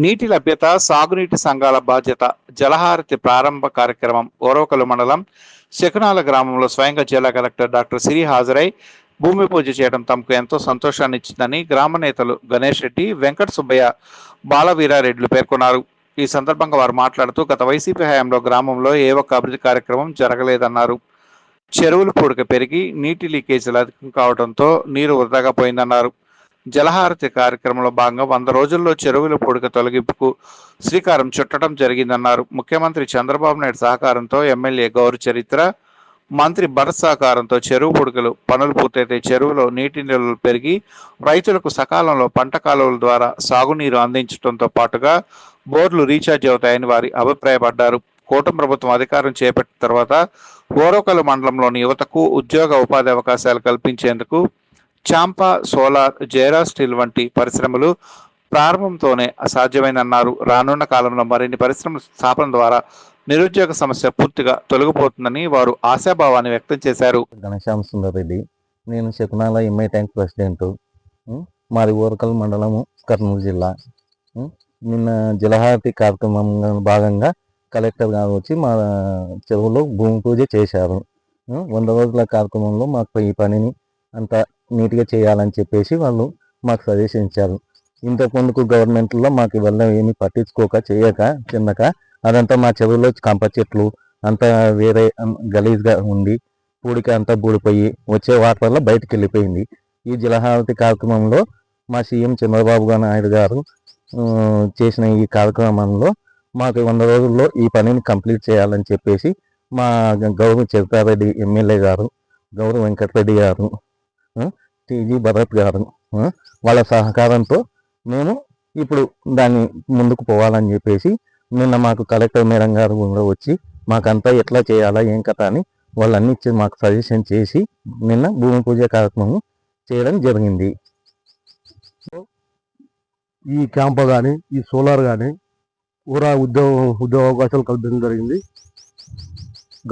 నీటి లభ్యత, సాగునీటి సంఘాల బాధ్యత. జలహారతి ప్రారంభ కార్యక్రమం ఓరవకలు మండలం శకునాల గ్రామంలో స్వయంగా జిల్లా కలెక్టర్ డాక్టర్ సిరి హాజరై భూమి పూజ చేయడం తమకు ఎంతో సంతోషాన్ని ఇచ్చిందని గ్రామ నేతలు గణేష్ రెడ్డి, వెంకట సుబ్బయ్య, బాలవీరారెడ్డిలు పేర్కొన్నారు. ఈ సందర్భంగా వారు మాట్లాడుతూ గత వైసీపీ హయాంలో గ్రామంలో ఏ ఒక్క అభివృద్ధి కార్యక్రమం జరగలేదన్నారు. చెరువులు పూడిక పెరిగి నీటి లీకేజీలు అధికం కావడంతో నీరు వృధాగా పోయిందన్నారు. జలహారతి కార్యక్రమంలో భాగంగా 100 రోజుల్లో చెరువుల పూడిక తొలగింపుకు శ్రీకారం చుట్టడం జరిగిందన్నారు. ముఖ్యమంత్రి చంద్రబాబు నాయుడు సహకారంతో ఎమ్మెల్యే గౌరు చరిత్ర, మంత్రి భరత్ సహకారంతో చెరువు పూడికలు పనులు పూర్తయితే చెరువులో నీటి నిల్వలు పెరిగి రైతులకు సకాలంలో పంట కాలువల ద్వారా సాగునీరు అందించడంతో పాటుగా బోర్లు రీఛార్జ్ అవుతాయని వారి అభిప్రాయపడ్డారు. కూటమి ప్రభుత్వం అధికారం చేపట్టిన తర్వాత ఓరవకలు మండలంలోని యువతకు ఉద్యోగ ఉపాధి అవకాశాలు కల్పించేందుకు చాంపా, సోలార్, జైరా స్టీల్ వంటి పరిశ్రమలు ప్రారంభంతోనే అసాధ్యమైనన్నారు. రానున్న కాలంలో మరిన్ని పరిశ్రమల స్థాపన ద్వారా నిరుద్యోగ సమస్య పూర్తిగా తొలగిపోతుందని వారు ఆశాభావాన్ని వ్యక్తం చేశారు. ఘనశ్యామ సుందర్ రెడ్డి, నేను శకునాల ఎంఐ ట్యాంక్ ప్రెసిడెంట్. మాది ఓరవకల్ మండలము, కర్నూలు జిల్లా. నిన్న జలహారతి కార్యక్రమం భాగంగా కలెక్టర్ గారు వచ్చి మా చెరువులో భూమి పూజ చేశారు. 100 రోజుల కార్యక్రమంలో మాకు ఈ పనిని అంత నీట్గా చేయాలని చెప్పేసి వాళ్ళు మాకు సజెషన్ ఇచ్చారు. ఇంతకు ముందుకు గవర్నమెంట్లో మాకు ఇవల్ల ఏమి పట్టించుకోక చేయక చిన్నక అదంతా మా చెరువులో కంప చెట్లు అంతా వేరే గలీజ్గా ఉండి పూడిక అంతా బూడిపోయి వచ్చే వాటి వల్ల బయటకు వెళ్ళిపోయింది. ఈ జలహారతి కార్యక్రమంలో మా సీఎం చంద్రబాబు నాయుడు గారు చేసిన ఈ కార్యక్రమంలో మాకు 100 రోజుల్లో ఈ పనిని కంప్లీట్ చేయాలని చెప్పేసి మా గౌరవ చరితారెడ్డి ఎమ్మెల్యే గారు, గౌరవ వెంకటరెడ్డి గారు, టీజీ భరత్ గారు వాళ్ళ సహకారంతో మేము ఇప్పుడు దాన్ని ముందుకు పోవాలని చెప్పేసి నిన్న మాకు కలెక్టర్ మేడం గారు కూడా వచ్చి మాకంతా ఎట్లా చేయాలా ఏం కథ అని వాళ్ళన్నీ ఇచ్చి మాకు సజెషన్ చేసి నిన్న భూమి పూజ కార్యక్రమం చేయడం జరిగింది. ఈ క్యాంప్ కానీ, ఈ సోలార్ కానీ ఊరా ఉద్యోగ అవకాశాలు కల్పించడం జరిగింది.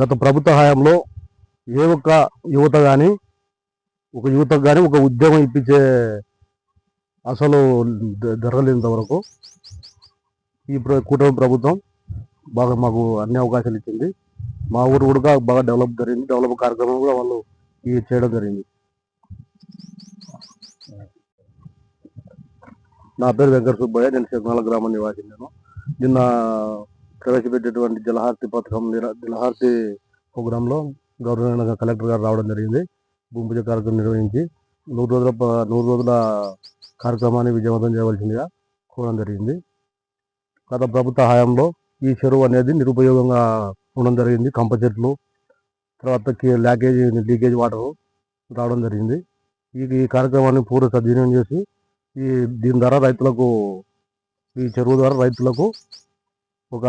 గత ప్రభుత్వ హయాంలో ఏ ఒక్క యువతకు కానీ ఒక ఉద్యోగం ఇప్పించే అసలు జరగలేనంత వరకు ఈ కూటమి ప్రభుత్వం బాగా మాకు అన్ని అవకాశాలు ఇచ్చింది. మా ఊరు కూడా బాగా డెవలప్ కార్యక్రమం కూడా వాళ్ళు చేయడం జరిగింది. నా పేరు వెంకట సుబ్బయ్య, నేను శకునాల గ్రామ నివాసి. నేను నిన్న ప్రవేశపెట్టేటువంటి జలహారతి జలహారతి ప్రోగ్రాంలో గవర్నర్ కలెక్టర్ గారు రావడం జరిగింది. భూమి పూజ కార్యక్రమం నిర్వహించి 100 రోజుల కార్యక్రమాన్ని విజయవంతం చేయవలసిందిగా కోరడం జరిగింది. గత ప్రభుత్వ హయాంలో ఈ చెరువు అనేది నిరుపయోగంగా ఉండడం జరిగింది. కంప చెట్లు, తర్వాత లీకేజ్ వాటర్ రావడం జరిగింది. ఈ కార్యక్రమాన్ని పూర్తి సద్వినియోగం చేసి దీని ద్వారా ఈ చెరువు ద్వారా రైతులకు ఒక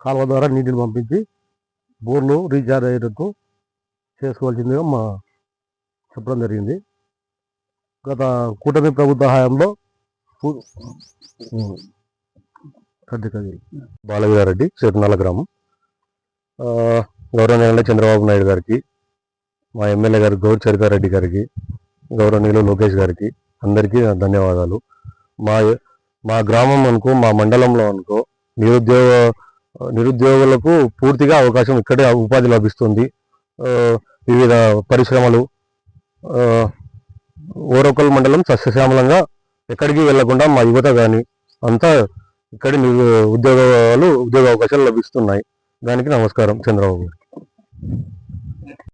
కాలువ ద్వారా నీటిని పంపించి బోర్లు రీఛార్జ్ అయ్యేటట్టు చేసుకోవాల్సిందిగా చెప్పడం జరిగింది. గత కూటమి ప్రభుత్వ హయాంలో బాలవీరారెడ్డి, శకునాల గ్రామం. గౌరవనీయులు చంద్రబాబు నాయుడు గారికి, మా ఎమ్మెల్యే గారు గౌరు చరితారెడ్డి గారికి, గౌరవనీయులు లోకేష్ గారికి అందరికీ ధన్యవాదాలు. మా గ్రామం అనుకో, మా మండలంలో అనుకో నిరుద్యోగులకు పూర్తిగా అవకాశం ఇక్కడే ఉపాధి లభిస్తుంది. వివిధ పరిశ్రమలు, ఓరవకల్ మండలం సస్యశ్యామలంగా ఎక్కడికి వెళ్లకుండా మా యువత కానీ అంతా ఇక్కడ ఉద్యోగ అవకాశాలు లభిస్తున్నాయి. దానికి నమస్కారం చంద్రబాబు గారికి.